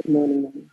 Morning.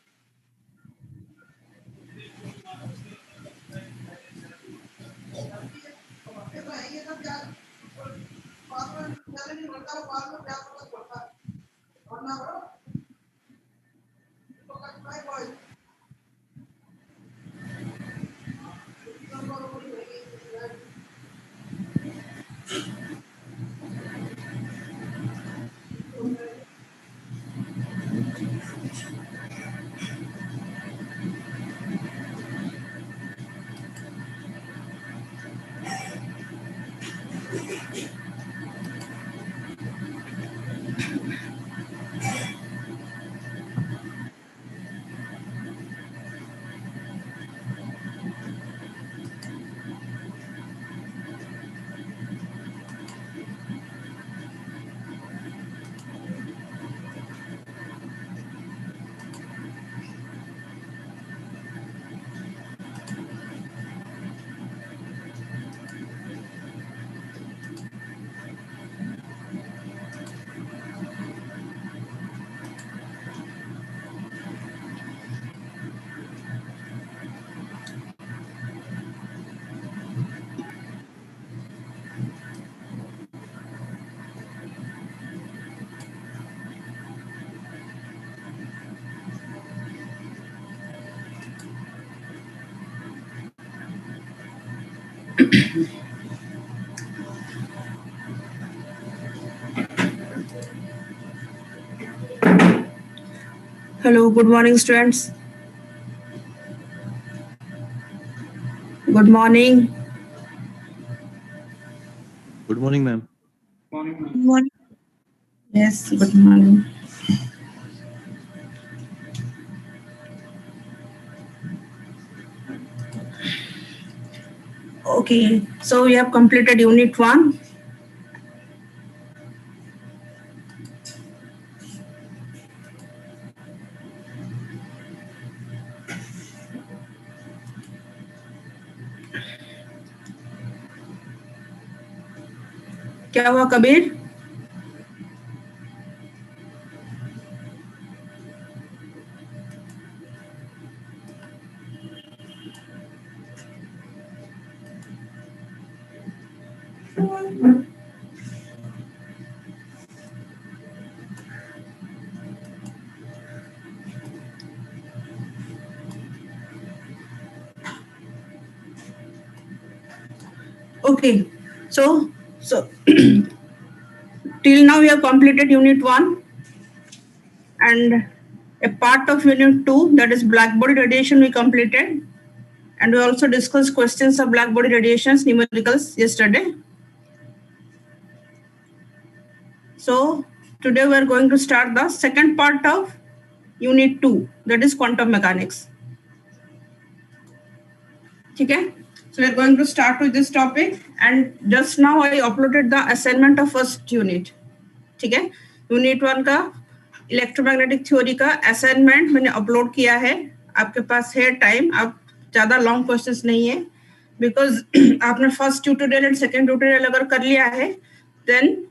Hello, good morning, students. Good morning. Good morning, ma'am. Good morning. Yes, good morning. Okay, so we have completed Unit 1. क्या हुआ Kabir? Okay, so till now we have completed Unit 1 and a part of Unit 2, that is black body radiation, we completed, and we also discussed questions of black body radiations, numericals yesterday. So today we are going to start the second part of Unit 2, that is quantum mechanics. Okay, so we are going to start with this topic, and just now I uploaded the assignment of first unit. ठीक है, unit 1 का electromagnetic theory का assignment मैंने upload किया है. आपके पास है time, आप ज्यादा लॉन्ग क्वेश्चंस नहीं है, बिकॉज आपने first tutorial and second tutorial अगर कर लिया है देन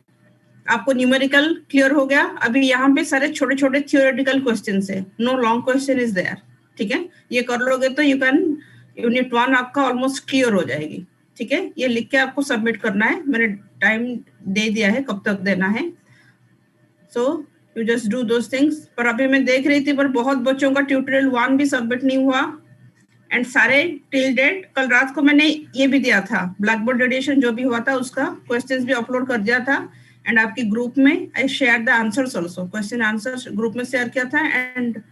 आपको न्यूमेरिकल क्लियर हो गया. अभी यहाँ पे सारे छोटे छोटे थियोरेटिकल क्वेश्चंस है, no long question is there. ठीक है, ये कर लोगे तो यू कैन यूनिट 1 आपका ऑलमोस्ट क्लियर हो जाएगी. ठीक है, ये लिख के आपको सबमिट करना है, मैंने टाइम दे दिया है कब तक देना है. So you just do those things. पर अभी मैं देख रही थी पर बहुत बच्चों का ट्यूटोरियल 1 भी सबमिट नहीं हुआ, एंड सारे टिल डेट कल रात को मैंने ये भी दिया था, ब्लैक बोर्ड रेडिएशन जो भी हुआ था उसका क्वेश्चंस भी अपलोड कर दिया था, एंड आपकी ग्रुप में I share the answers also, question answers group में शेयर किया था, एंड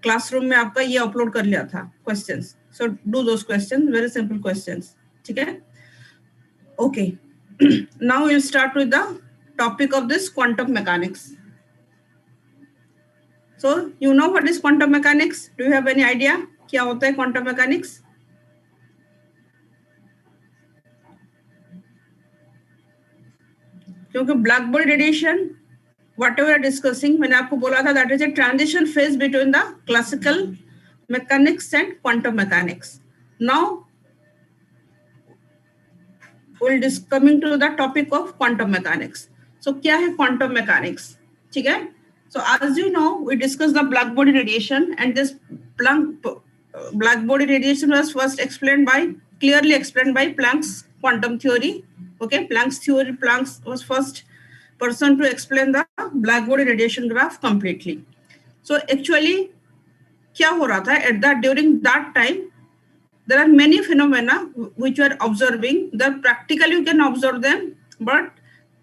क्लासरूम में आपका ये अपलोड कर लिया था questions. So do those questions, very simple questions. ठीक है, okay. Now will start with the topic of this quantum mechanics. So you know what is quantum mechanics? Do you have any idea क्या होता है quantum mechanics? क्योंकि black body radiation whatever we are discussing, मैंने आपको बोला था that is a transition phase between the classical mechanics and quantum mechanics. Now we'll coming to the topic of quantum mechanics. So क्या है quantum mechanics? ठीक है, So as you know, we discussed the black body radiation, and this black body radiation was first clearly explained by Planck's quantum theory. Okay, Planck was first person to explain the black body radiation graph completely. So actually, क्या हो रहा था at that during that time, there are many phenomena which you are observing. That practically you can observe them, but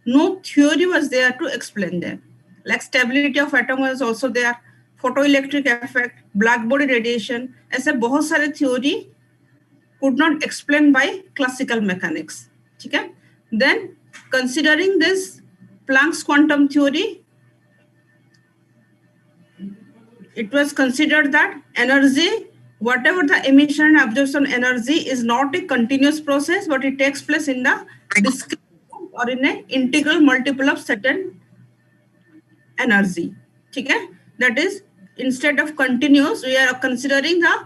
no theory was there to explain them. Like stability of atom was also there, photoelectric effect, black body radiation. ऐसे बहुत सारे theory could not explain by classical mechanics. ठीक है? Then considering this Planck's quantum theory, it was considered that energy, whatever the emission and absorption energy, is not a continuous process, but it takes place in the discrete or in an integral multiple of certain energy. Okay? That is, instead of continuous, we are considering the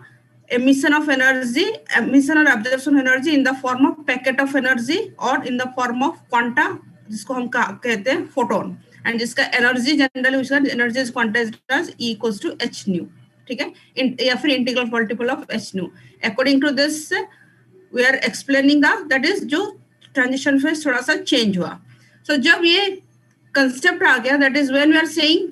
emission or absorption energy in the form of packet of energy or in the form of quanta, जिसको हम कहते हैं photon. And जिसका energy generally उसका energy is quantized as E equals to h nu. ठीक है, या फिर integral multiple of h nu. According to this we are explaining that is जो ट्रांजिशन फेज थोड़ा सा चेंज हुआ. सो जब ये कंसेप्ट आ गया, that is when we are saying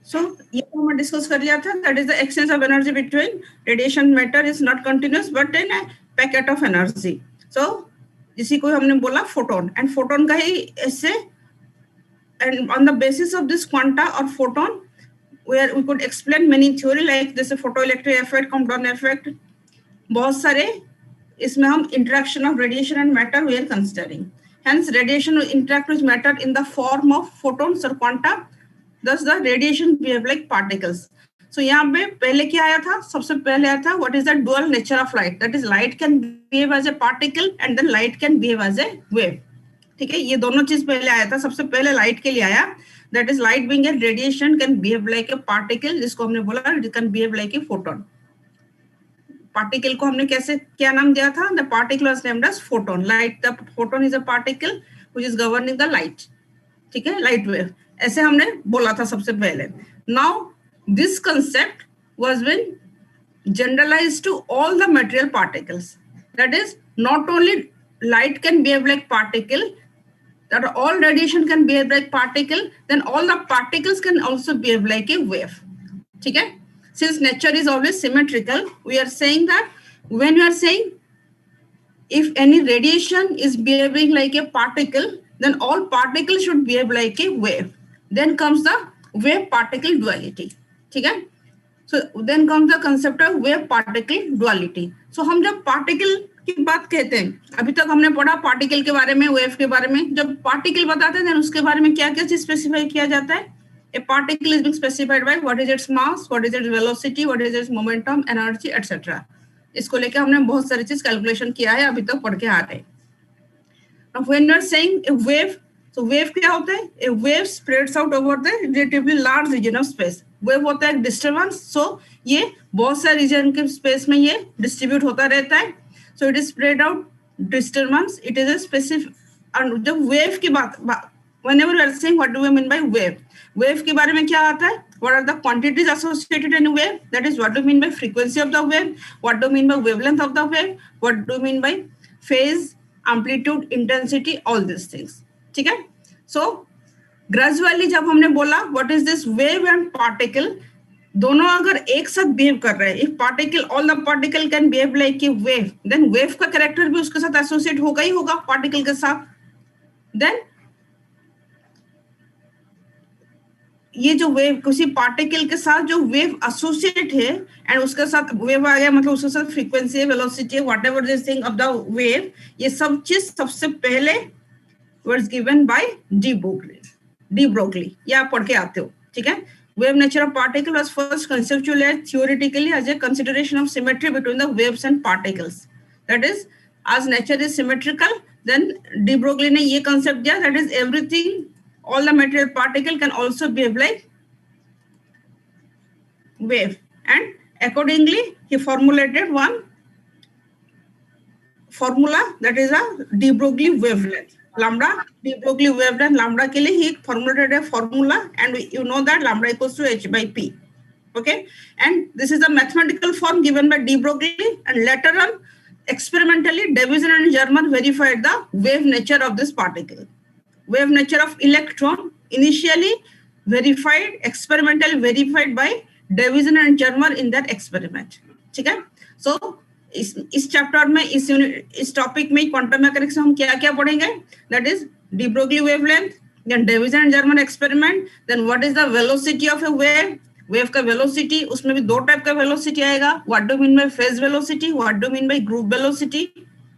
So, ये तो हमने डिस्कस कर लिया था. That is the exchange of energy between radiation matter is not continuous but in a packet of energy. So इसी को हमने बोला फोटोन, एंड फोटोन का ही ऐसे, and on the basis of this quanta और photon where we could explain many theory like this photoelectric effect, Compton effect, बहुत सारे इसमें हम interaction of radiation and matter we are considering. Hence radiation will interact with matter in the form of photons or quanta. Thus the radiation behave like particles. So यहाँ पे पहले क्या आया था? सबसे पहले आया था what is the dual nature of light? That is light can behave as a particle and then light can behave as a wave. ठीक है, ये दोनों चीज पहले आया था. सबसे पहले लाइट के लिए आया, that is light being a radiation can behave like a particle, जिसको हमने बोला it can behave like a photon. Particle को हमने कैसे क्या नाम दिया था? The particle was named as photon. Light, the photon is a particle which is governing the light. ठीक है, लाइट वेव ऐसे हमने बोला था सबसे पहले. Now this concept was been generalized to all the material particles. That is not only light can behave like particle, that all radiation can behave like particle, then all the particles can also behave like a wave. ठीक है, since nature is always symmetrical, we are saying that when we are saying if any radiation is behaving like a particle, then all particles should behave like a wave. Then comes the wave particle duality. ठीक है, so then comes the concept of wave particle duality. So हम जब particle की बात कहते हैं, अभी तक हमने पढ़ा पार्टिकल के बारे में, वेव के बारे में. जब पार्टिकल बताते हैं उसके बारे में क्या क्या चीज स्पेसिफाई किया जाता है? A particle is being specified by what is its mass, what is its velocity, what is its momentum, energy, etc. इसको लेके हमने बहुत सारी चीज कैलकुलेशन किया है, अभी तक पढ़ के आ रहे हैं. Now when we are saying a wave, so wave क्या होता है? A wave spreads out over the relatively large region of space. Wave होता है डिस्टर्बेंस, so ये बहुत सारे रीजन के स्पेस में ये डिस्ट्रीब्यूट होता रहता है. So it is spread out disturbance. It is a specific. And जब wave की बात, whenever we are saying what do we mean by wave? Wave के बारे में क्या आता है? What are the quantities associated in a wave? That is what do you mean by frequency of the wave? What do you mean by wavelength of the wave? What do you mean by phase, amplitude, intensity? All these things. ठीक है? So gradually जब हमने बोला what is this wave and particle, दोनों अगर एक साथ behave कर रहे हैं, if particle all the particle can behave like a wave, then wave का कैरेक्टर भी उसके साथ एसोसिएट होगा ही होगा पार्टिकल के साथ. देन ये जो वेव किसी पार्टिकल के साथ जो वेव एसोसिएट है एंड उसके साथ वेव आ गया, मतलब उसके साथ frequency, velocity, whatever this thing of the wave, ये सब चीज सबसे पहले was given by de Broglie. या आप पढ़ के आते हो. ठीक है, wave nature of particle was first conceptualized theoretically as a consideration of symmetry between the waves and particles. That is, as nature is symmetrical, Then de Broglie ने ये concept दिया, that is everything, all the material particle can also behave like wave, and accordingly he formulated one formula, that is a de Broglie wavelength. Lambda, de Broglie wavelength lambda के लिए he formulated a formula, and you know that lambda equals to h by p. Okay, and this is a mathematical form given by de Broglie, and later on experimentally Davison and Germer verified the wave nature of this particle. Wave nature of electron initially verified, experimentally verified by Davison and Germer in that experiment. ठीक है? So इस chapter में इस topic में quantum mechanics में हम क्या क्या पढ़ेंगे? That is de Broglie wavelength, then Davison and Germer experiment, then what is the velocity of a wave? Wave का वेलोसिटी, उसमें भी दो टाइप का वेलोसिटी आएगा. What do mean by phase velocity, what do mean by group velocity.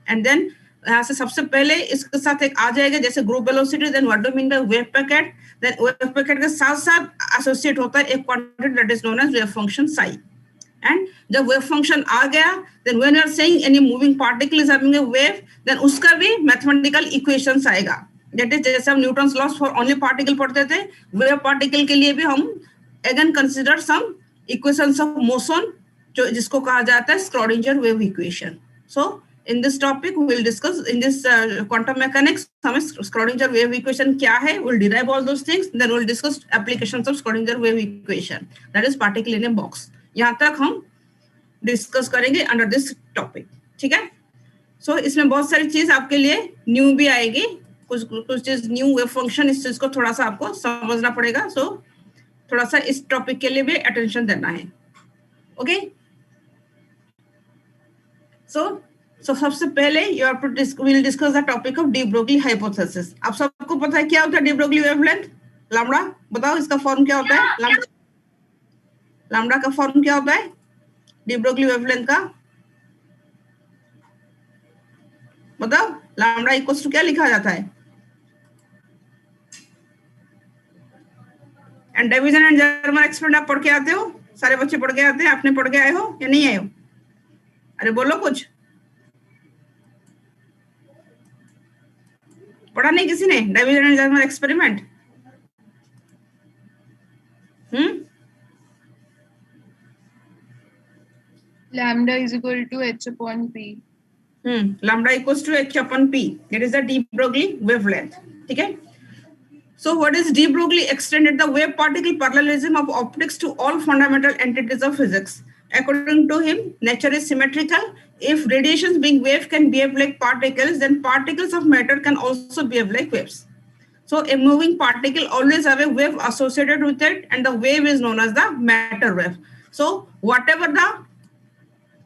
And then यहाँ से सबसे पहले इसके साथ एक आ जाएगा जैसे group velocity, then what do mean by wave packet. Then wave packet के साथ साथ एसोसिएट होता है एक quantity that is known as wave function psi. And जब वेव फंक्शन आ गया, then when you are saying any moving particle is having a wave, then उसका भी मैथमेटिकल इक्वेशंस आएगा. दैट इज जैसे हम Newton's laws for only particle पढ़ते थे, वेव पार्टिकल के लिए भी हम again consider some equations of motion, जो जिसको कहा जाता है Schrodinger wave equation. So in this topic we will discuss in this quantum mechanics हमें Schrodinger wave equation क्या है, we'll derive all those things, then we'll discuss applications of Schrodinger wave equation, that is particle in a box. यहाँ तक हम discuss करेंगे under this topic. ठीक है? सो इसमें बहुत सारी चीज आपके लिए न्यू भी आएगी, कुछ चीज न्यू वेव फंक्शन, इस चीज को थोड़ा सा आपको समझना पड़ेगा. सो थोड़ा सा इस टॉपिक के लिए भी अटेंशन देना है. ओके, सो सबसे पहले we'll discuss the topic of de Broglie hypothesis. आप सबको पता है क्या होता है de Broglie wavelength? लैम्डा, बताओ इसका फॉर्म क्या होता है? लैम्डा का फॉर्म क्या होता है de Broglie wavelength का? बताओ, लैम्डा इक्वल्स टू क्या लिखा जाता है? And Davisson and Germer experiment आप पढ़ के आते हो? सारे बच्चे पढ़ के आते हैं? आपने पढ़ के आए हो या नहीं आए हो? अरे बोलो कुछ. पढ़ा नहीं किसी ने Davisson and Germer experiment? lambda is equal to h upon p. Lambda equals to h upon p. That is the de Broglie wavelength. ठीक है? So what is de Broglie extended the wave particle parallelism of optics to all fundamental entities of physics. According to him, nature is symmetrical. If radiations being wave can behave like particles, then particles of matter can also behave like waves. So a moving particle always have a wave associated with it, and the wave is known as the matter wave. So whatever the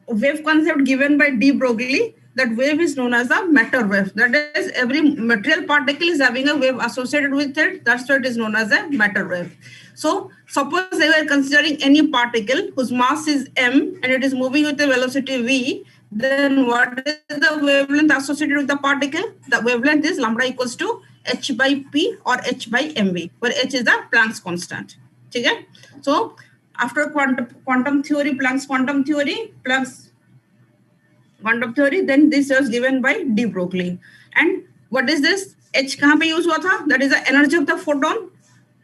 wave concept given by de Broglie, that wave is known as the matter wave. That is, every material particle is having a wave associated with it. That's why it is known as a matter wave. So suppose they were considering any particle whose mass is m and it is moving with a velocity v, then what is the wavelength associated with the particle? The wavelength is lambda equals to h by p or h by mv, where h is the Planck's constant. ठीक है? So after quantum theory, Planck's quantum theory, then this was given by de Broglie. And what is this? H कहाँ पे use हुआ था? That is the energy of the photon.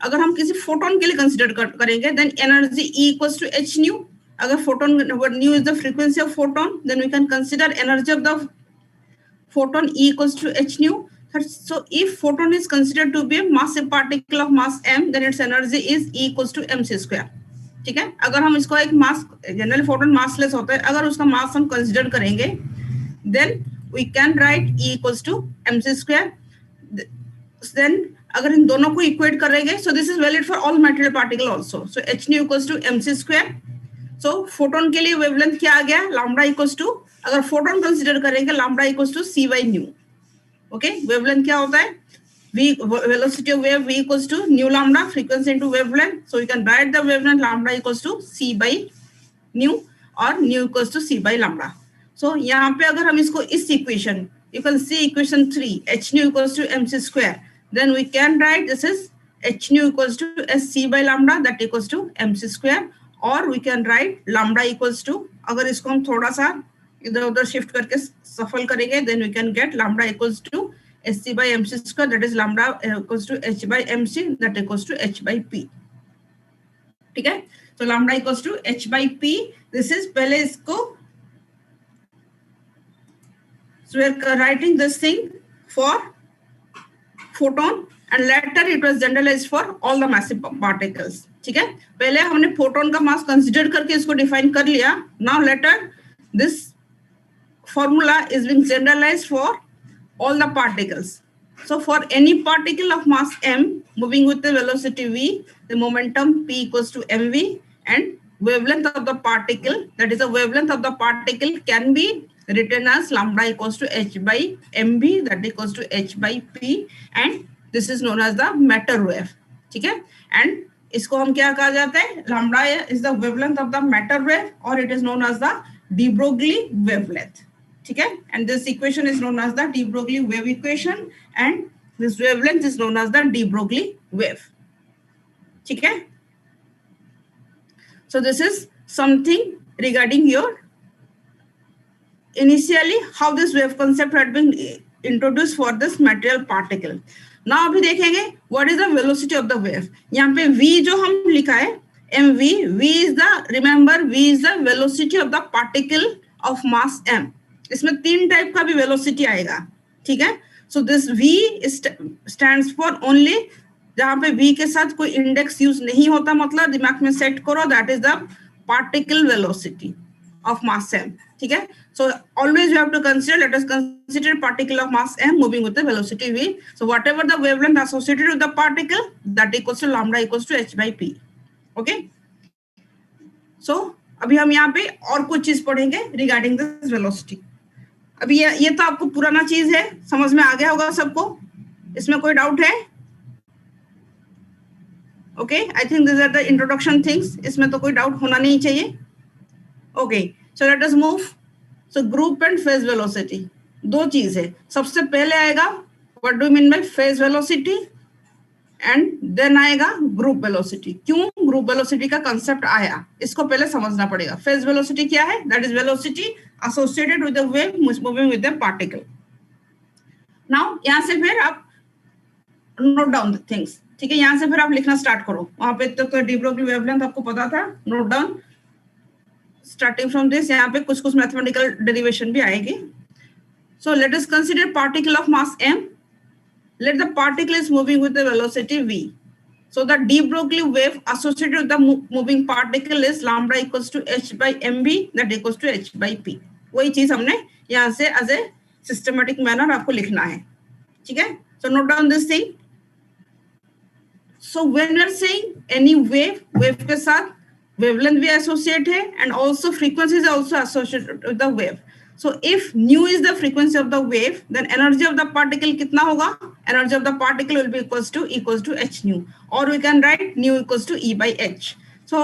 अगर हम किसी photon के लिए कंसिडर करेंगे, then energy E equals to h nu. अगर photon, nu is the frequency of photon, then we can consider energy of the photon E equals to h nu. So if photon is considered to be a massive particle of mass m, then its energy is E equals to mc square. ठीक है? अगर हम इसको एक मास, generally photon massless होता है, अगर उसका मास हम कंसिडर करेंगे, then we can write E equals to mc square. Then अगर इन दोनों को इक्वेट करेंगे, so this is valid for all material particle also. So h nu equals to mc square. So photon के लिए वेवलेंथ क्या आ गया? लैम्डा इक्वल्स टू, अगर फोटोन कंसिडर करेंगे, lambda equals to c by nu. Okay, wavelength क्या होता है? V, velocity of wave v equals to nu lambda, frequency into wavelength. So you can write the wavelength lambda equals to c by nu or nu equals to c by lambda. So यहाँ पे अगर हम इसको इस equation, you can see equation 3, h nu equals to mc square. Then we can write this is h nu equals to sc by lambda, that equals to mc square. Or we can write lambda equals to, अगर इसको हम थोड़ा सा इधर उधर shift करके सफल करेंगे, then we can get lambda equals to hc by mc square, that is lambda equals to h by mc, that equals to h by p. ठीक है, तो lambda equals to h by p. This is, पहले इसको, so we are writing this thing for photon and later it was generalized for all the massive particles. ठीक है, पहले हमने photon का मास कंसीडर करके इसको डिफाइन कर लिया. Now later this formula is being generalized for all the particles. So for any particle of mass m moving with the velocity v, the momentum p equals to mv, and wavelength of the particle, that is the wavelength of the particle, can be written as lambda equals to h by mv, that equals to h by p, and this is known as the matter wave. ठीक है, and इसको हम क्या कहा जाता है, lambda is the wavelength of the matter wave, or it is known as the de Broglie wavelength. ठीक है, and this equation is known as the de Broglie wave equation, and this wavelength is known as the de Broglie wave. ठीक है, so this is something regarding your initially how this wave concept had been introduced for this material particle. Now अभी देखेंगे what is the velocity of the wave. यहाँ पे v जो हम लिखा है mv, v is the, remember v is the velocity of the particle of mass m. इसमें 3 type का भी वेलोसिटी आएगा. ठीक है, so this v stands for only, जहां पे v के साथ कोई इंडेक्स यूज नहीं होता, मतलब दिमाग में सेट करो, that is the particle velocity of mass m. ठीक है, so always you have to consider, let us consider particle of mass m moving with the velocity v. So whatever the wavelength associated with the particle, that equals to lambda equals to h by p. Okay, so अभी हम यहाँ पे और कुछ चीज पढ़ेंगे regarding this velocity. अभी ये तो आपको पुराना चीज है, समझ में आ गया होगा सबको, इसमें कोई डाउट है? Okay, I think this are the introduction things, इसमें तो कोई डाउट होना नहीं चाहिए. Okay, so let us move. So group and phase velocity, 2 चीज है. सबसे पहले आएगा what do mean by phase velocity, and then आएगा ग्रुप वेलोसिटी. क्यों ग्रुप वेलोसिटी का कंसेप्ट आया, इसको पहले समझना पड़ेगा. फेज वेलोसिटी क्या है, that is velocity associated with the wave moving with the particle. Now यहाँ से फिर आप note down the things. ठीक है, यहाँ से फिर आप लिखना स्टार्ट करो. वहां पे तक तो de Broglie wavelength आपको पता था. Note down. Starting from this, यहाँ पे कुछ mathematical derivation भी आएगी. So let us consider particle of mass m. Let the particle is moving with the velocity v. So the de Broglie wave associated with the moving particle is lambda equals to h by mv, that equals to h by p. वही चीज हमने यहाँ से as a systematic manner आपको लिखना है. ठीक है, so note down this thing. So when we are saying any wave, wave के साथ wavelength भी associate है, and also frequency is also associated with the wave. So if nu is the frequency of the wave, then energy of the particle कितना होगा? Energy of the particle will be equals to h nu, or we can write nu equals to e by h. So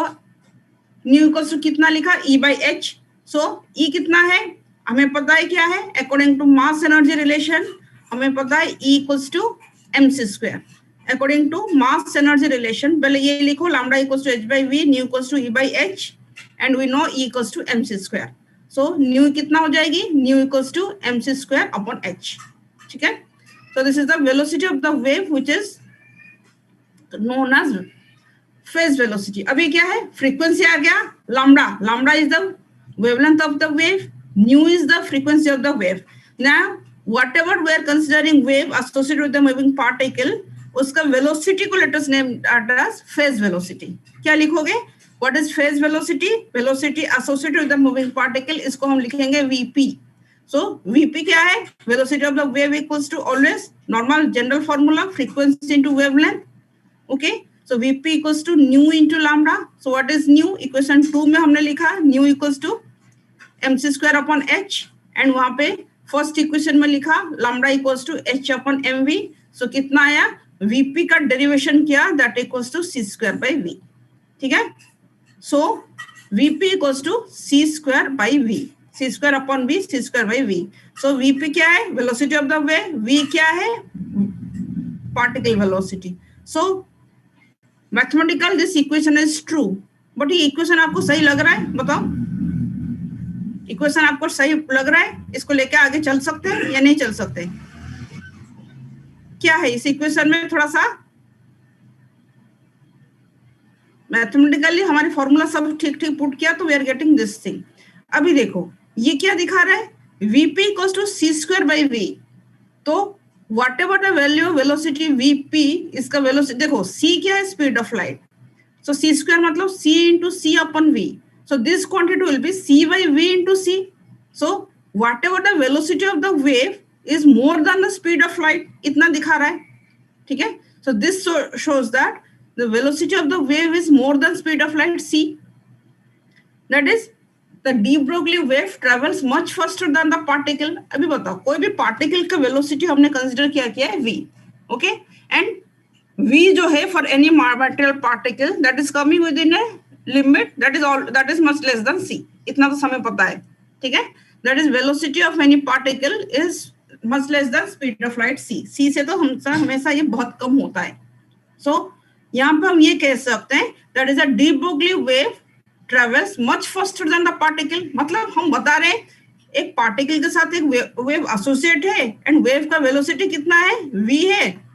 nu equals to कितना लिखा? E by h. So E कितना है? हमें पता है क्या है? According to mass energy relation, हमें पता है E equals to mc square. According to mass energy relation, पहले ये लिखो, lambda equals to h by v, nu equals to e by h, and we know E equals to mc square. So nu कितना हो जाएगी? Nu equals to mc square upon h. ठीक है, so this is the velocity of the wave which is known as phase velocity. अभी क्या है? Frequency आ गया, lambda. Lambda is the wavelength of the wave. Nu is the frequency of the wave. Now whatever we are considering wave associated with the moving particle, उसका velocity को let us name as phase velocity. क्या लिखोगे? What is phase velocity? Velocity associated with the moving particle, इसको हम लिखेंगे Vp. So Vp क्या है? Velocity of the wave equals to always normal general formula, frequency into wavelength. Okay, so Vp equals to nu into lambda. So what is nu? Equation 2 में हमने लिखा nu equals to mc square upon h, and वहाँ पे first equation में लिखा lambda equals to h upon mv. So कितना आया? Vp का derivation किया, that equals to c square by v. ठीक है, so Vp equals to c square by v, c square upon v, c square by v. So Vp क्या है? Velocity of the wave. V क्या है? Particle velocity. So mathematical this equation is true, but ये equation आपको सही लग रहा है? बताओ. इक्वेशन आपको सही लग रहा है? इसको लेके आगे चल सकते हैं या नहीं चल सकते? क्या है इस इक्वेशन में? थोड़ा सा मैथमेटिकली हमारे फॉर्मूला सब ठीक ठीक पुट किया तो we are getting this thing. अभी देखो ये क्या दिखा रहा है, vp equals to C square by V. तो whatever the value of velocity vp, इसका वेलोसिटी देखो c क्या है, speed of light, so c square मतलब c into c upon v, so this quantity will be c by v into c, so whatever the velocity of the wave is more than the speed of light, इतना दिखा रहा है, ठीक है। so this shows that the velocity of the wave is more than speed of light c, that is the de Broglie wave travels much faster than the particle। अभी बताओ कोई भी पार्टिकल का वेलोसिटी हमने कंसीडर किया है v, okay, and v जो है for any material particle that is coming within a limit that is much less than c, इतना तो हमें पता है, ठीक है। that is velocity of any particle is much less than speed of light c से तो हमेशा ये बहुत कम होता है। so यहाँ पे हम ये कह सकते हैं that is a de Broglie wave travels much faster than the particle, मतलब हम बता रहे हैं एक पार्टिकल के साथ एक वेव एसोसिएट है एंड वेव का वेलोसिटी कितना है, v है,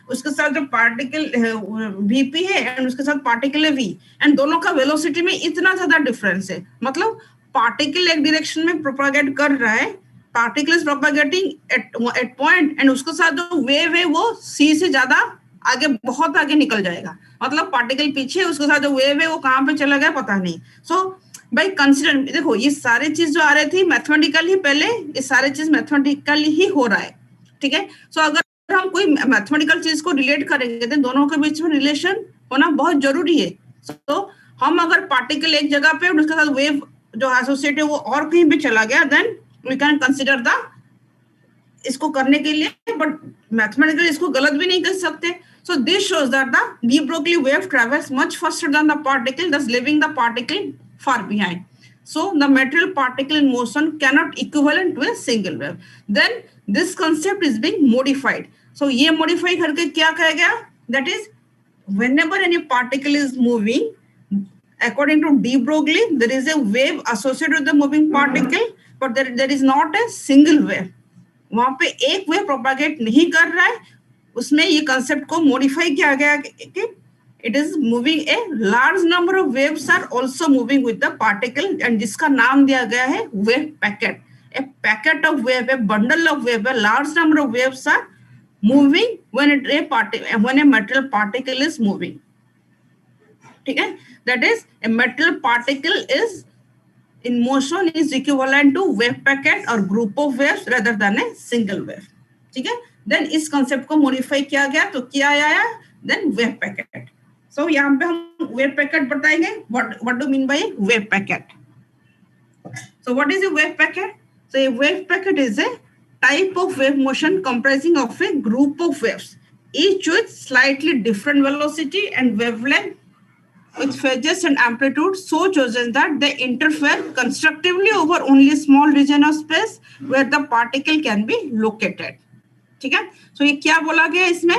उसके साथ जो पार्टिकल vp है एंड उसके साथ पार्टिकल है v, एंड दोनों का वेलोसिटी में इतना ज्यादा डिफरेंस है, मतलब पार्टिकल एक डायरेक्शन में प्रोपागेट कर रहा है, particle is propagating at point and उसके साथ जो वेव है वो c से ज्यादा आगे, बहुत आगे निकल जाएगा, मतलब पार्टिकल पीछे, उसके साथ जो वेव है वो कहाँ पे चला गया पता नहीं। सो भाई कंसिडर, देखो ये सारे चीज जो आ रही थी मैथमेटिकली, पहले ये सारे चीज मैथमेटिकली ही हो रहा है, ठीक है। सो अगर हम कोई मैथमेटिकल चीज को रिलेट करेंगे तो दोनों के बीच में रिलेशन होना बहुत जरूरी है। तो हम अगर पार्टिकल एक जगह पे और उसके साथ वेव जो एसोसिएट है वो और कहीं पे चला गया, then we can consider the इसको करने के लिए, बट मैथमेटिकली इसको गलत भी नहीं कर सकते। So this shows that the de Broglie wave travels much faster than the particle, thus leaving the particle far behind. So the material particle in motion cannot equivalent to a single wave. Then this concept is being modified. So ये modify करके क्या कहा गया? That is, whenever any particle is moving, according to de Broglie, there is a wave associated with the moving particle, but there is not a single wave. वहाँ पे एक wave propagate नहीं कर रहा है, उसमें ये कंसेप्ट को मॉडिफाई किया गया कि it is moving a large number of waves are also moving with the particle, and जिसका नाम दिया गया है wave packet. A packet of wave, a bundle of wave, a large number of waves are moving when a metal particle is moving, ठीक है। That is a metal particle is in motion is equivalent to wave packet or group of waves rather than a single wave, ठीक है। Then इस concept को modify किया गया, तो क्या आया, देन वेव पैकेट। सो यहाँ पे हम वेव पैकेट बताएंगे, what do mean by wave packet. So what is a wave packet? So A wave packet is a type of wave motion comprising of a group of waves, each with slightly different velocity and wavelength, with phases and amplitude so chosen that they interfere constructively over only a small region of space where the particle can be located, ठीक है। सो ये क्या बोला गया इसमें,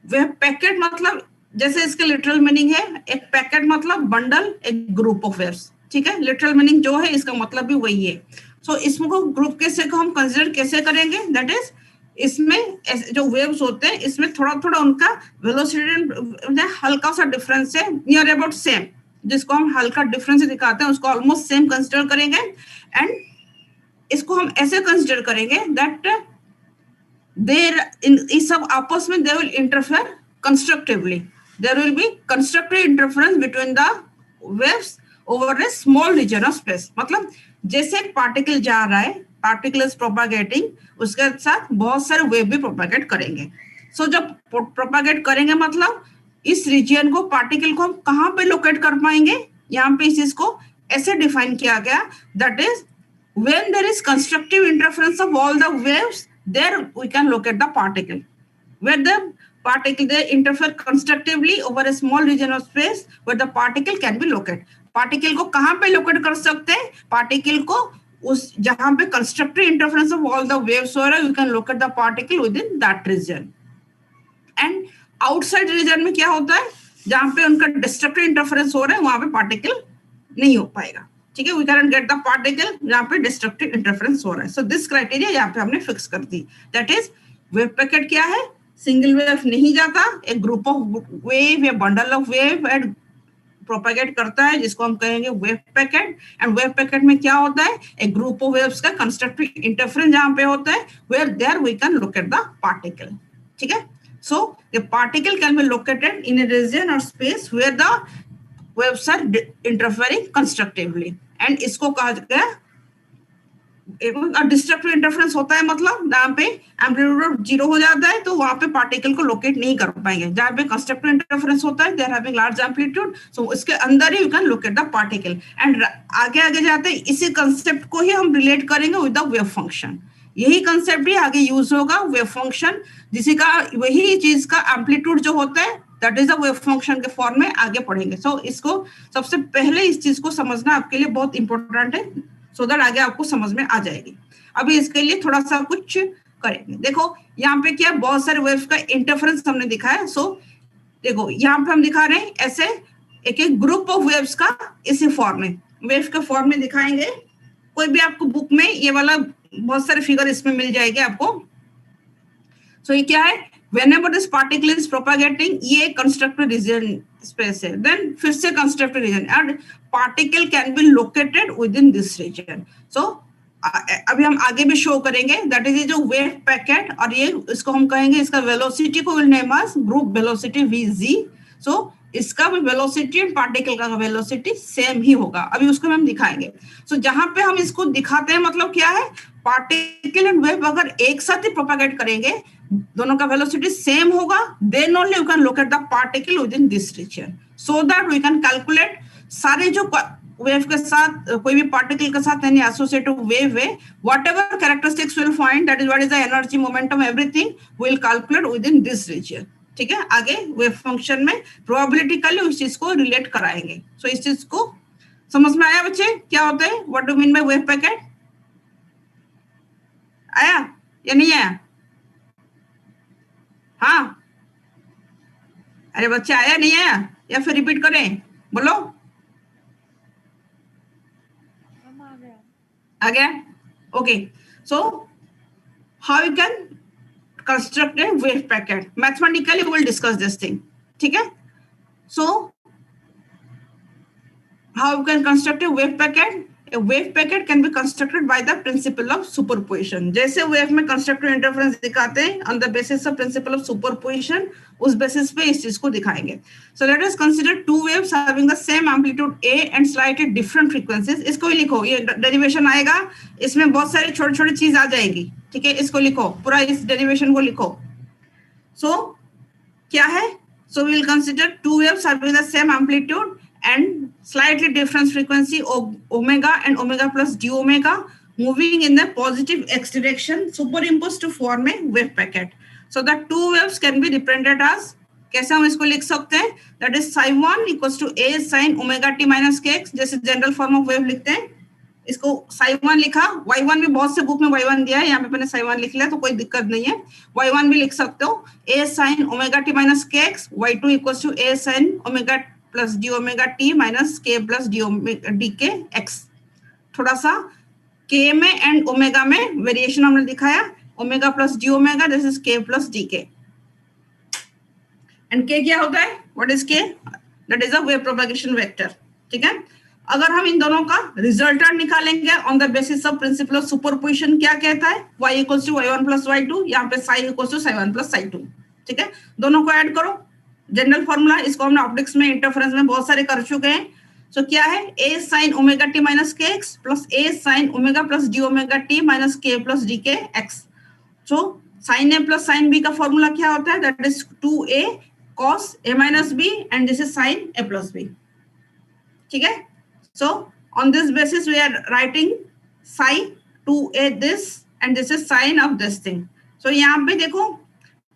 wave packet मतलब जैसे इसके लिटरल मीनिंग है, एक पैकेट मतलब बंडल, एक ग्रुप ऑफ वेव्स, ठीक है। लिटरल मीनिंग जो है इसका मतलब भी वही है। सो इसको ग्रुप कैसे को हम कंसिडर कैसे करेंगे, दैट इज इसमें जो वेव्स होते हैं इसमें थोड़ा थोड़ा उनका वेलोसिटी हल्का सा डिफरेंस है, नियर अबाउट सेम, जिसको हम हल्का डिफरेंस दिखाते हैं उसको ऑलमोस्ट सेम कंसिडर करेंगे, एंड इसको हम ऐसे कंसिडर करेंगे दैट देयर इन सब आपस में they will interfere constructively, there will be constructive interference between the waves over a small region of space. मतलब जैसे एक पार्टिकल जा रहा है, पार्टिकल इज प्रोपागेटिंग, उसके साथ बहुत सारे वेव भी प्रोपागेट करेंगे। सो जब प्रोपागेट करेंगे मतलब इस रीजन को, पार्टिकल को हम कहाँ पे लोकेट कर पाएंगे, यहाँ पे इस चीज को ऐसे डिफाइन किया गया, that is when there is constructive interference of all the waves, there we can locate the particle, where the particle they interfere constructively over a small region of space where the particle can be located। Particle को कहाँ पे locate कर सकते हैं, particle को उस जहां पे constructive interference of all the waves हो रहा है, you can locate the particle within that region. And outside region में क्या होता है, जहां पे उनका डिस्ट्रक्टिव इंटरफेरेंस हो रहा है वहां पे पार्टिकल नहीं हो पाएगा, ठीक है, we can get the particle जहाँ पे डिस्ट्रक्टिव इंटरफेरेंस हो रहा है. सो दिस क्राइटेरिया यहाँ पे हमने फिक्स कर दी. दैट इज वेव पैकेट क्या है, सिंगल वेव नहीं जाता, एक ग्रुप ऑफ वेव या bundle of wave and propagate करता है जिसको हम कहेंगे wave packet. And wave packet में क्या होता है, एक ग्रुप ऑफ वेव्स का कंस्ट्रक्टिव इंटरफेरेंस जहाँ पे होता है, where there we can locate the particle. ठीक है, so the particle can be located in a region or space where the waves are interfering constructively. And इसको कहा गया डिस्ट्रक्टिव इंटरफेरेंस होता है, मतलब जहाँ पे एम्पलीट्यूड 0 हो जाता है तो वहां पे पार्टिकल को लोकेट नहीं कर पाएंगे. जहाँ पे कंस्ट्रक्टिव इंटरफेरेंस होता है, they are having large amplitude, so इसके अंदर ही you can locate the particle. And आगे आगे जाते हैं इसी कंसेप्ट को ही हम रिलेट करेंगे विद द वेव फंक्शन. यही कंसेप्ट भी आगे यूज होगा, वेव फंक्शन, जिसी का वही चीज का एम्पलीट्यूड जो होता है that is the wave function के फॉर्म में आगे पढ़ेंगे. सो इसको सबसे पहले इस चीज को समझना आपके लिए बहुत इंपॉर्टेंट है, सो दैट आगे आपको समझ में आ जाएगी. अभी इसके लिए थोड़ा सा कुछ करेंगे. देखो यहाँ पे क्या बहुत सारे वेव्स का इंटरफेरेंस हमने दिखाया. सो देखो यहाँ पे हम दिखा रहे हैं ऐसे एक एक ग्रुप ऑफ वेव्स का इसी फॉर्म में, वेव के फॉर्म में दिखाएंगे. कोई भी आपको बुक में ये वाला बहुत सारे फिगर इसमें मिल जाएंगे आपको. सो ये क्या है, whenever this particle is propagating, ये constructive region space है, then फिर से constructive region, and particle can be located within this region. So अभी हम आगे भी शो करेंगे, that is ये जो wave packet, और ये इसको हम कहेंगे, इसका velocity को will name as group velocity vz. So इसका भी वेलोसिटी एंड पार्टिकल का वेलोसिटी सेम ही होगा. अभी उसको हम दिखाएंगे. सो जहां पे हम इसको दिखाते हैं मतलब क्या है, पार्टिकल एंड वेव अगर एक साथ ही प्रोपेगेट करेंगे, दोनों का वेलोसिटी सेम होगा, then only you can locate the particle within this region, so that we can calculate सारे जो वेव के साथ कोई भी पार्टिकल के साथ यानी एसोसिएटेड वेव है, whatever characteristics will find, that is what is the energy, momentum, everything will calculate within this region. ठीक है, आगे वेव फंक्शन में प्रोबेबिलिटिकली उस चीज को रिलेट कराएंगे. सो इस चीज को समझ में आया बच्चे, क्या होता है, what do mean by wave packet? आया या नहीं आया? हाँ, अरे बच्चे आया नहीं आया, या फिर रिपीट करें, बोलो. आ गया. Okay, so how you can construct a wave packet. Mathematically we will discuss this thing. ठीक है, so how you can construct a wave packet? A wave packet can be constructed by the principle of superposition. जैसे wave में constructive interference दिखाते हैं on the basis of principle of superposition, उस basis पे इस चीज को दिखाएंगे. So let us consider two waves having the same amplitude A and slightly different frequencies. इसको ही लिखो, ये derivation आएगा, इसमें बहुत सारी छोटी छोटी चीज आ जाएगी. ठीक है, इसको लिखो, पूरा इस डेरिवेशन को लिखो. सो क्या है, so we will consider two waves having the same amplitude and slightly different frequency omega and omega plus d omega moving in the positive x direction superimposed to form a wave packet. So the two waves can be represented as, कैसे हम इसको लिख सकते हैं, that is psi1 equals to a sin omega t minus kx, जैसे general form of wave लिखते हैं. इसको psi1 लिखा, y1 भी बहुत से बुक में y1 दिया है, यहाँ पे मैंने psi1 लिख लिया तो कोई दिक्कत नहीं है, y1 भी लिख सकते हो, a sin omega t minus kx, y2 equals to a sin omega plus d omega t minus k plus d k x. थोड़ा सा k में एंड ओमेगा में वेरिएशन हमने दिखाया, omega plus d omega, this is k plus d के. And k क्या होता है, what is k? That is a wave propagation vector. ठीक है, अगर हम इन दोनों का रिजल्टेंट निकालेंगे on the basis of principle of superposition, क्या कहता है, y equals to y1 plus y2, यहाँ पे psi equals to psi1 plus psi2. ठीक है, दोनों को ऐड करो, जनरल फॉर्मूला, इसको हमने ऑप्टिक्स में इंटरफेरेंस में बहुत सारे कर चुके हैं. सो क्या है, a sin omega t minus kx plus a sin omega plus d omega t minus k plus d के x. So sin a plus sin b का फॉर्मूला क्या होता है, that is 2a cos a minus b and this is sin a plus b. ठीक है, so on this basis we are writing psi 2a this and this is sin of this thing. So यहाँ पे देखो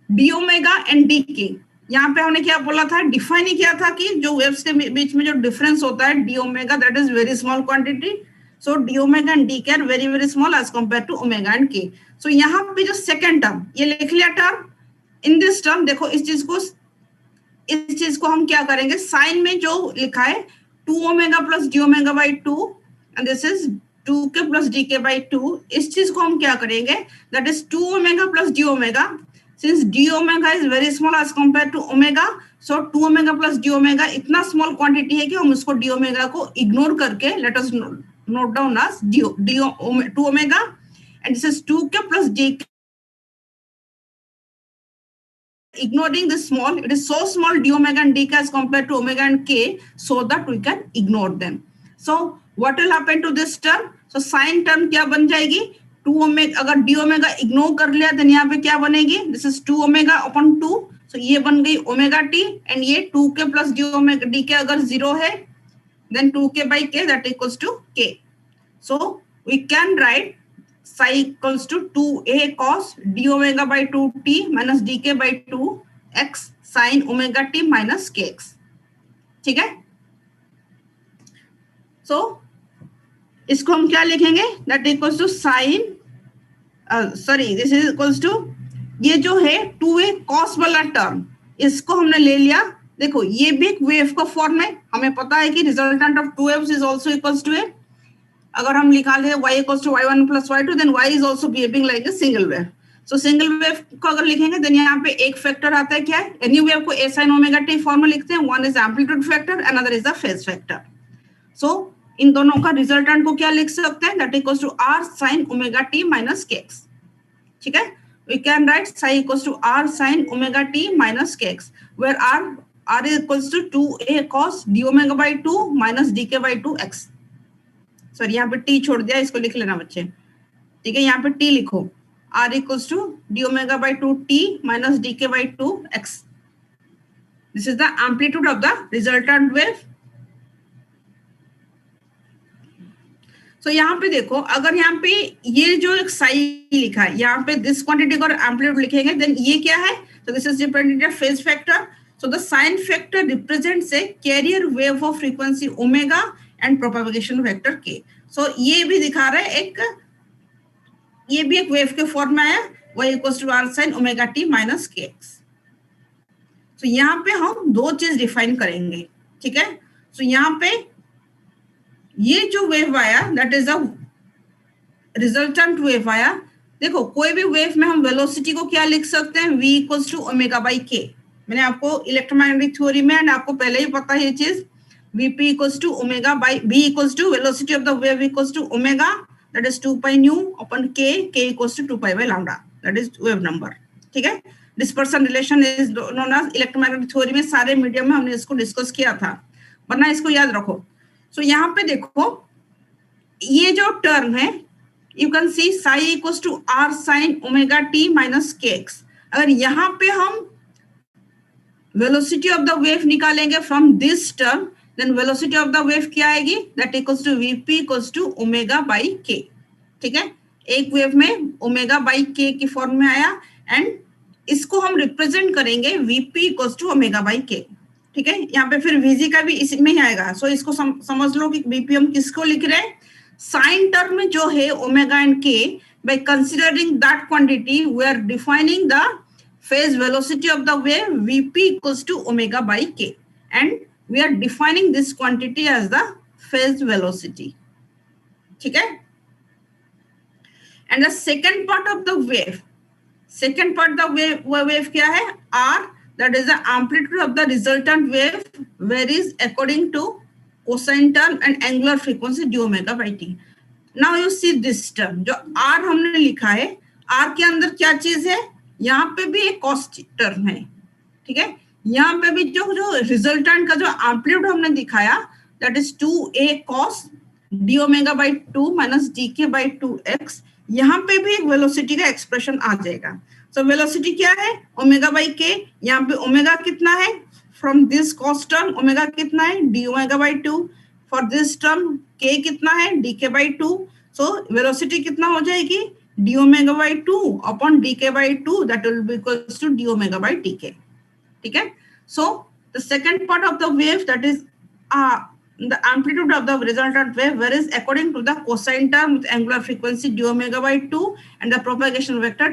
d omega and d के, यहाँ पे हमने क्या बोला था, डिफाइन ही किया था कि जो वेव्स के बीच में जो डिफरेंस होता है d omega, that is very small quantity. So d omega and d k are very very small as compare to omega and k. सो यहाँ पे जो सेकेंड टर्म ये लिख लिया टर्म, इन दिस टर्म देखो इस चीज को हम क्या करेंगे, साइन में जो लिखा है 2 omega plus d omega by 2 and this is 2k plus dk by 2. इस चीज को हम क्या करेंगे, that is 2 omega plus d omega. Since d omega is very small as compared to omega, so 2 omega plus d omega इतना small quantity है कि हम उसको d omega को ignore करके let us note down as 2 omega, and this is 2k plus dk. Ignoring this small, it is so small d omega and dk as compared to omega and k, so that we can ignore them. So what will happen to this term? So sin term क्या बन जाएगी, 2 omega. अगर d omega ignore कर लिया then यहाँ पे क्या बनेगी, this is 2 omega upon 2. So ये बन गई omega t, and ये 2k plus d omega dk अगर 0 है then 2k by k that equals to k. So we can write psi equals to 2a cos d omega by 2t minus dk by 2x sin omega t minus kx. ठीक है. So इसको हम क्या लिखेंगे, that equals to sin this is equals to ये जो है 2a cos वाला टर्म इसको हमने ले लिया. देखो ये भी एक वेव का फॉर्म है, हमें पता है कि resultant of 2 waves is also equals to a. अगर हम निकाल दें y equals to y1 plus y2, then y is also behaving like a single wave. So single wave को अगर लिखेंगे then यहाँ पे एक फैक्टर आता है, क्या है, एनी वेव को a sin omega t form में लिखते हैं. One is amplitude factor, another is the phase factor. So इन दोनों का रिजल्टेंट को क्या लिख सकते हैं, that equals to r sin omega t minus kx. ठीक है. We can write psi equals to r sin omega t minus kx, where r is equals to 2a cos d omega by 2 minus dk by 2x. Sorry यहाँ पे t छोड़ दिया, इसको लिख लेना बच्चे. ठीक है, यहाँ पे t लिखो, r equals to d omega by 2t minus dk by 2x. This is the amplitude of the resultant wave. So यहाँ पे देखो, अगर यहाँ पे ये जो एक psi लिखा है, यहाँ पे this quantity को amplitude लिखेंगे, then ये क्या है, so this is dependent on phase factor. So the sin factor represents a carrier wave of frequency omega and propagation vector k. So ये भी दिखा रहा है ये भी एक वेव के फॉर्म में आया, y equals to r sin omega t minus kx. So यहाँ पे हम दो चीज डिफाइन करेंगे. ठीक है. So यहाँ पे ये जो वेव आया that is a resultant wave आया. देखो कोई भी वेव में हम वेलोसिटी को क्या लिख सकते हैं, v equals to omega by k. मैंने आपको इलेक्ट्रोमैग्नेटिक थ्योरी में एंड आपको पहले ही पता है ये चीज, vp equals to omega by v equals to velocity of the wave equals to omega, that is 2 pi nu upon k equals to 2 pi by lambda, that is wave number. ठीक है. Dispersion relation is known as electromagnetic theory में सारे medium में हमने इसको discuss किया था, वरना इसको याद रखो. सो यहाँ पे देखो ये जो टर्म है, you can see psi equals to r sin omega t minus kx. अगर यहाँ पे हम वेलोसिटी ऑफ द वेव निकालेंगे from this term, then velocity of the wave क्या आएगी, that equals to vp equals to omega by k. ठीक है. एक वेव में omega by k की फॉर्म में आया एंड इसको हम रिप्रेजेंट करेंगे vp equals to omega by k. ठीक है. यहाँ पे फिर vg का भी इसी में ही आएगा. सो इसको समझ लो कि vp हम किसको लिख रहे हैं, साइन टर्म में जो है omega and k, by considering that quantity we are defining the phase velocity of the wave vp equals to omega by k, and we are defining this quantity as the phase velocity. ठीक है. And the second part of the wave क्या है, r, that is the amplitude of the resultant wave varies according to cosine term and angular frequency d omega by t. Now you see this term जो r हमने लिखा है, r के अंदर क्या चीज है, यहाँ पे भी एक cos टर्म है. ठीक है. यहाँ पे भी जो रिजल्टेंट का जो एम्पलीट्यूड हमने दिखाया that is 2a cos d omega by 2 minus dk by 2x. यहाँ पे भी एक वेलोसिटी का एक्सप्रेशन आ जाएगा. सो वेलोसिटी क्या है, ओमेगा बाई k. यहाँ पे ओमेगा कितना है, from this cos term omega कितना है, d omega by 2. For this term k कितना है, dk by 2. सो वेलोसिटी कितना हो जाएगी, d omega by 2 upon dk by 2, that will be equals to d omega by dk. ठीक है. So the second part of the wave, that is the amplitude of the resultant wave varies according to the cosine term with angular frequency d omega by 2 and the propagation vector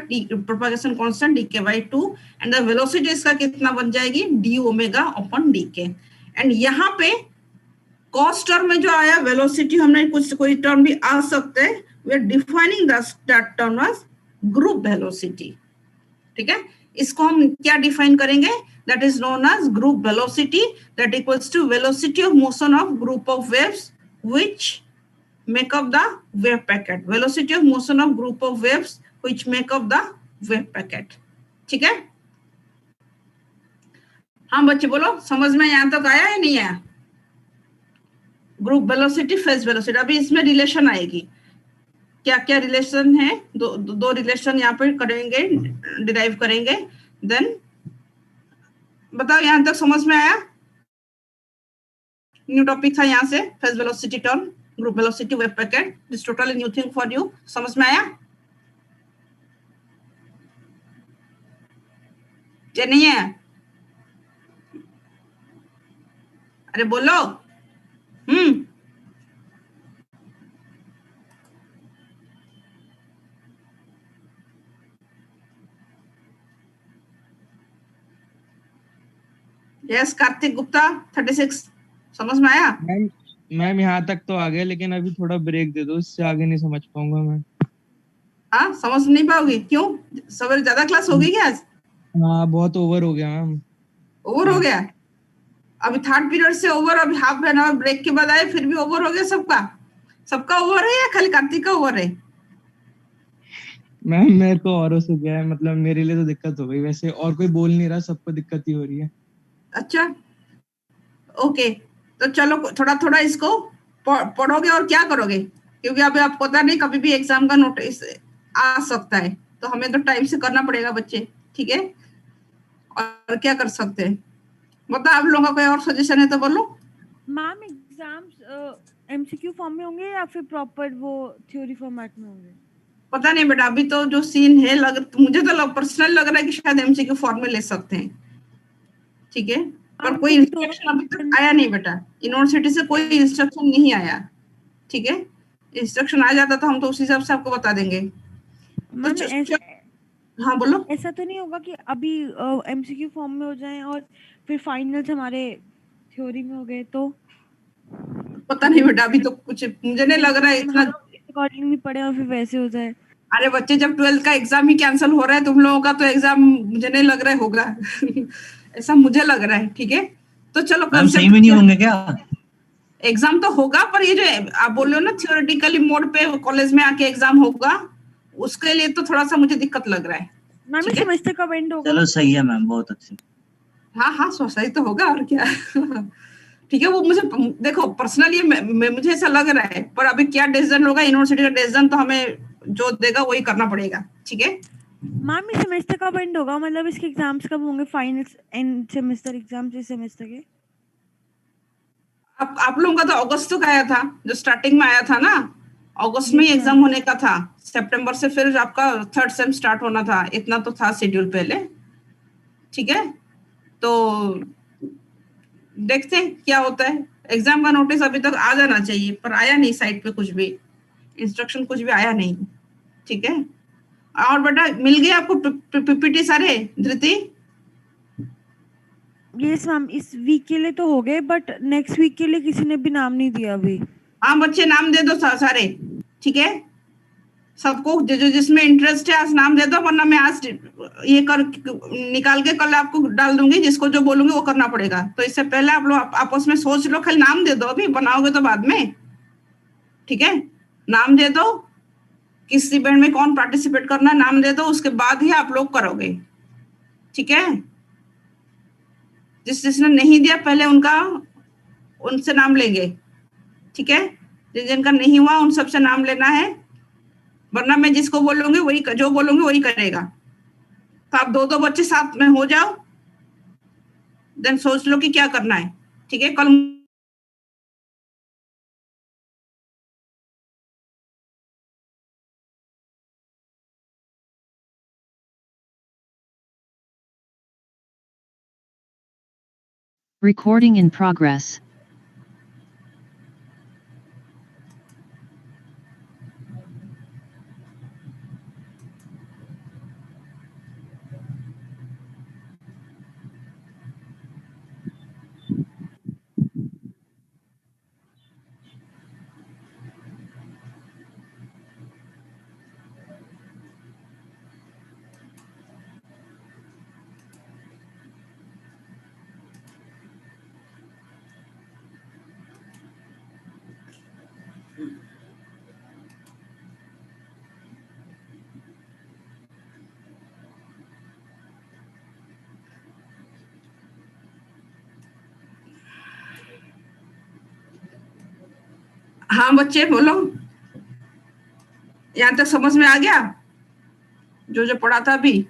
propagation constant dk by 2, and the velocity इसका कितना बन जाएगी, d omega upon dk. and यहाँ पे cost term में जो आया velocity, हमने कुछ कोई टर्म भी आ सकते हैं, we are defining that term as group velocity. ठीक है, इसको हम क्या डिफाइन करेंगे? That is known as group velocity, that equals to velocity of motion of group of waves which make up the wave packet, velocity of motion of group of waves which make up the wave packet। ठीक है, हाँ बच्चे बोलो, समझ में यहां तक आया या नहीं आया? ग्रुप वेलोसिटी, फेज वेलोसिटी, अभी इसमें रिलेशन आएगी, क्या क्या रिलेशन है, दो रिलेशन यहाँ पे करेंगे, डिराइव करेंगे। देन बताओ, यहां तक समझ में आया? न्यू टॉपिक था यहाँ से, phase velocity term, group velocity, wave packet, this totally new thing for you. समझ में आया या नहीं है? अरे बोलो। यस कार्तिक गुप्ता 36, समझ में आया? मैम मैम यहाँ तक तो आ गया, लेकिन अभी थोड़ा ब्रेक दे दो, इससे आगे नहीं समझ पाऊंगा मैं। हाँ, समझ नहीं पाओगे? क्यों, सवेरे ज्यादा क्लास हो गई क्या आज? हाँ, बहुत ओवर हो गया मैम। ओवर हो गया? अभी थर्ड पीरियड से ओवर, अभी हाफ एन आवर ब्रेक के बाद आए, फिर भी ओवर हो गया सबका? सबका ओवर है या खाली कार्तिक का ओवर है? मैम मेरे को औरों से क्या है, मतलब मेरे लिए तो दिक्कत हो गई, वैसे और कोई बोल नहीं रहा, सबको दिक्कत ही हो रही है। अच्छा, ओके, तो चलो थोड़ा थोड़ा इसको पढ़ोगे और क्या करोगे, क्योंकि अभी आपको पता नहीं कभी भी एग्जाम का नोटिस आ सकता है, तो हमें तो टाइम से करना पड़ेगा बच्चे। ठीक है, और क्या कर सकते हैं बताओ, आप लोगों का कोई और सजेशन है तो बोलो। मैम एग्जाम्स एमसीक्यू फॉर्म में होंगे या फिर प्रॉपर वो थ्योरी फॉर्मेट में होंगे? पता नहीं बेटा, अभी तो जो सीन है, मुझे तो पर्सनल लग रहा है कि शायद एमसीक्यू फॉर्म में ले सकते हैं। ठीक है, पर कोई इंस्ट्रक्शन अभी तक आया नहीं बेटा, यूनिवर्सिटी से कोई इंस्ट्रक्शन नहीं आया। ठीक है, इंस्ट्रक्शन आ जाता तो हम तो उस हिसाब से आपको बता देंगे। तो हाँ बोलो। ऐसा तो नहीं होगा कि अभी एमसीक्यू फॉर्म में हो जाए और फिर फाइनल्स हमारे थ्योरी में हो गए तो? पता नहीं बेटा, अभी तो कुछ मुझे नहीं लग रहा है इतना अकॉर्डिंग भी पढ़े और फिर वैसे हो जाए। अरे बच्चे, जब 12th का एग्जाम ही कैंसिल हो रहा है, तुम लोगों का तो एग्जाम मुझे नहीं लग रहा है होगा ऐसा मुझे लग रहा है। ठीक है, तो चलो सही में नहीं होंगे क्या? एग्जाम तो होगा, पर ये जो आप बोल रहे हो ना थियोरेटिकली मोड पे कॉलेज में आके एग्जाम होगा, उसके लिए तो थोड़ा सा मुझे दिक्कत लग रहा है। मैम सेमेस्टर कब एंड होगा? चलो सही है मैम, बहुत अच्छे। हाँ हाँ, सही तो होगा और क्या ठीक है, वो मुझे देखो पर्सनली मुझे ऐसा लग रहा है, पर अभी क्या डिसीजन होगा, यूनिवर्सिटी का डिसीजन तो हमें जो देगा वही करना पड़ेगा। ठीक है मैम, ये सेमेस्टर कब एंड होगा, मतलब इसके एग्जाम्स कब होंगे, फाइनल्स एंड सेमेस्टर एग्जाम्स इस सेमेस्टर के? आप लोगों का तो अगस्त तक आया था, जो स्टार्टिंग में आया था ना, अगस्त में ही एग्जाम होने का था, सितंबर से फिर आपका थर्ड सेम स्टार्ट होना था, इतना तो था शेड्यूल पहले। ठीक है, तो देखते हैं क्या होता है। एग्जाम का नोटिस अभी तक आ जाना चाहिए, पर आया नहीं, साइट पे कुछ भी इंस्ट्रक्शन कुछ भी आया नहीं। ठीक है, और बेटा मिल गया आपको पीपीटी सारे धृति? यस मैम, इस वीक के लिए तो हो गए, बट नेक्स्ट वीक के लिए किसी ने भी नाम नहीं दिया अभी। हाँ बच्चे, नाम दे दो सारे। ठीक है, सबको जो जिसमें इंटरेस्ट है आज नाम दे दो, वरना मैं आज ये कर निकाल के कल आपको डाल दूंगी, जिसको जो बोलूंगी वो करना पड़ेगा। तो इससे पहले आप लोग आपस में सोच लो, खाली नाम दे दो, अभी बनाओगे तो बाद में। ठीक है, नाम दे दो, किस इवेंट में कौन पार्टिसिपेट करना, नाम दे दो, उसके बाद ही आप लोग करोगे। ठीक है, जिसने नहीं दिया पहले उनसे नाम लेंगे। ठीक है, जिनका नहीं हुआ उन सबसे नाम लेना है, वरना मैं जिसको बोलूंगी वही जो बोलूंगी वही करेगा। तो आप दो बच्चे साथ में हो जाओ, देन सोच लो कि क्या करना है। ठीक है, कल Recording in progress. हाँ बच्चे बोलो, यहाँ तक समझ में आ गया जो जो पढ़ा था अभी?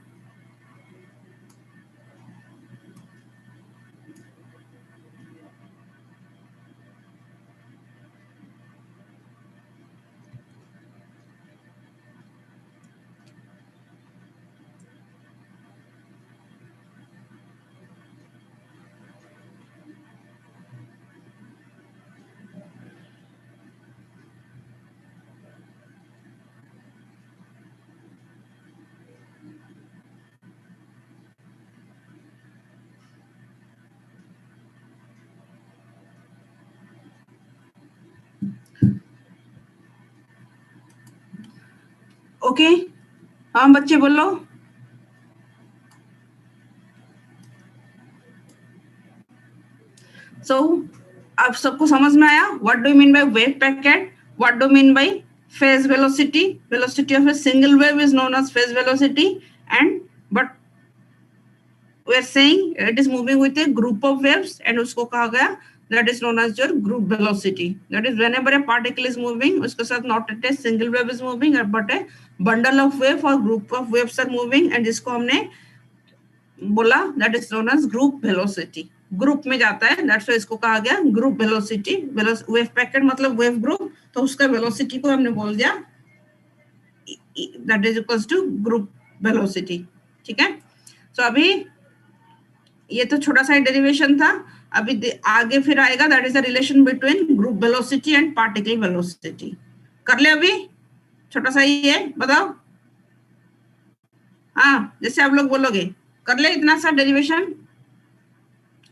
ओके, हाँ बच्चे बोलो। सो आप सबको समझ में आया? What do you mean by wave packet? What do mean bye phase velocity? Velocity of a single wave is known as phase velocity, and but we are saying it is moving with a group of waves, and उसको कहा गया that is known as your group velocity. That is whenever a particle is moving, उसके साथ not a single wave is moving but a bundle of wave or group of waves are moving, and जिसको हमने बोला that is known as group velocity. Group में जाता है, that's why इसको कहा गया ग्रुप वेलोसिटी. वेव पैकेट मतलब वेव ग्रुप, तो उसका वेलोसिटी को हमने बोल दिया that is equals to group velocity. ठीक है? So अभी ये तो छोटा सा डेरिवेशन था. अभी आगे फिर आएगा that is the relation between group velocity and particle velocity. कर ले अभी, छोटा सा ही है, बताओ. हाँ, जैसे आप लोग बोलोगे, कर ले इतना सा डेरिवेशन.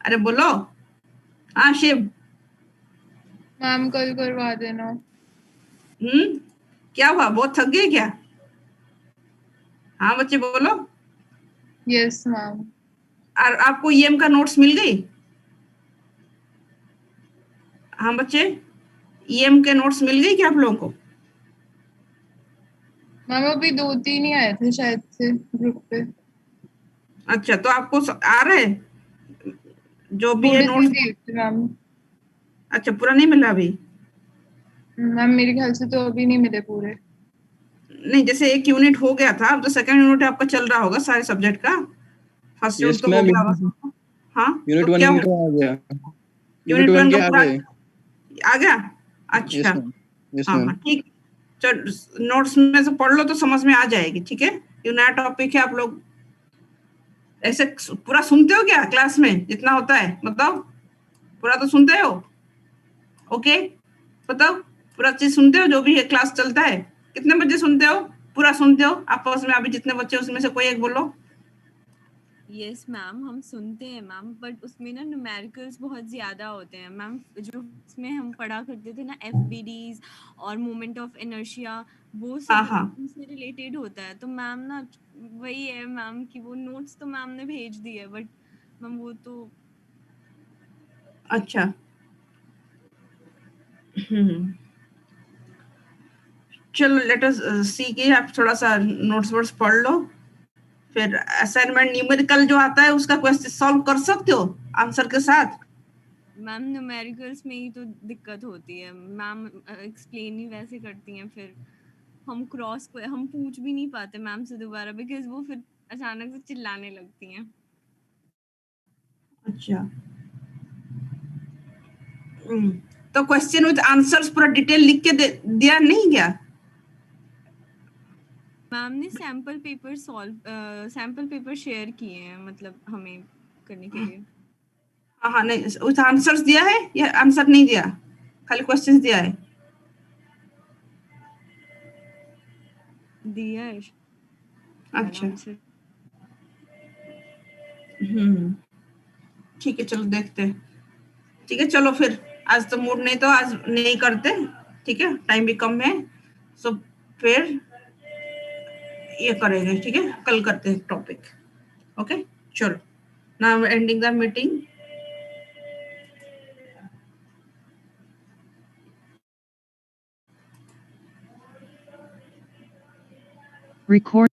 अरे बोलो. हाँ शिव. मैम कल करवा देना. क्या हुआ, बहुत थक गए क्या? हाँ बच्चे बोलो. Yes ma'am. और आपको ईएम का नोट्स मिल गई? हाँ बच्चे, ईएम के नोट्स मिल गई क्या आप लोगों को? मैम अभी 2-3 ही आए थे शायद से ग्रुप पे. अच्छा, तो आपको आ रहे जो भी है नोट्स? मैम. अच्छा, पूरा नहीं मिला अभी? मैम मेरे ख्याल से तो अभी नहीं मिले पूरे. नहीं, जैसे एक यूनिट हो गया था, अब तो सेकंड यूनिट आपका चल रहा होगा सारे सब्जेक्ट का. फर्स्ट यूनिट तो हो गया होगा. हाँ, यूनिट 1 इनका आ गया. यूनिट 1 का पूरा आ गया. अच्छा, हाँ ठीक. चलो नोट्स में से पढ़ लो तो समझ में आ जाएगी. ठीक है, ये नया टॉपिक है. आप लोग ऐसे पूरा सुनते हो क्या क्लास में जितना होता है? बताओ, पूरा तो सुनते हो? ओके, बताओ, पूरा चीज सुनते हो जो भी है क्लास चलता है? कितने बजे सुनते हो? पूरा सुनते हो आपस में? अभी जितने बच्चे उसमें से कोई एक बोलो. यस मैम, हम सुनते हैं मैम, बट उसमें ना न्यूमेरिकल्स बहुत ज़्यादा होते हैं मैम. जो उसमें हम पढ़ा करते थे ना एफबीडीज और मोमेंट ऑफ इनर्शिया, वो सब उनसे रिलेटेड होता है. तो मैम ना वही है मैम कि वो नोट्स तो मैम ने भेज दिए, बट मैम वो तो. अच्छा, चलो लेट अस सी के आप थोड़ा सा नोट्स वर्ड्स पढ़ लो. फिर असाइनमेंट न्यूमेरिकल जो आता है उसका क्वेश्चन सॉल्व कर सकते हो आंसर के साथ. मैम न्यूमेरिकल्स में ही तो दिक्कत होती है मैम, एक्सप्लेन ही वैसे करती हैं, फिर हम हम पूछ भी नहीं पाते मैम से दोबारा, बिकॉज वो फिर अचानक से चिल्लाने लगती हैं. अच्छा, तो क्वेश्चन विद आंसर्स पूरा डिटेल लिख के दिया नहीं क्या? मैम ने सैंपल पेपर शेयर किए हैं, मतलब हमें करने के लिए. हाँ, नहीं विद आंसर्स दिया है या आंसर नहीं दिया, खाली क्वेश्चंस दिया है? दिया है. अच्छा, ठीक है, चलो देखते हैं. ठीक है, चलो फिर आज तो मूड नहीं, तो आज नहीं करते. ठीक है, टाइम भी कम है. सो फिर ये करेंगे. ठीक है, कल करते हैं टॉपिक. ओके, चलो. Now ending the meeting. Record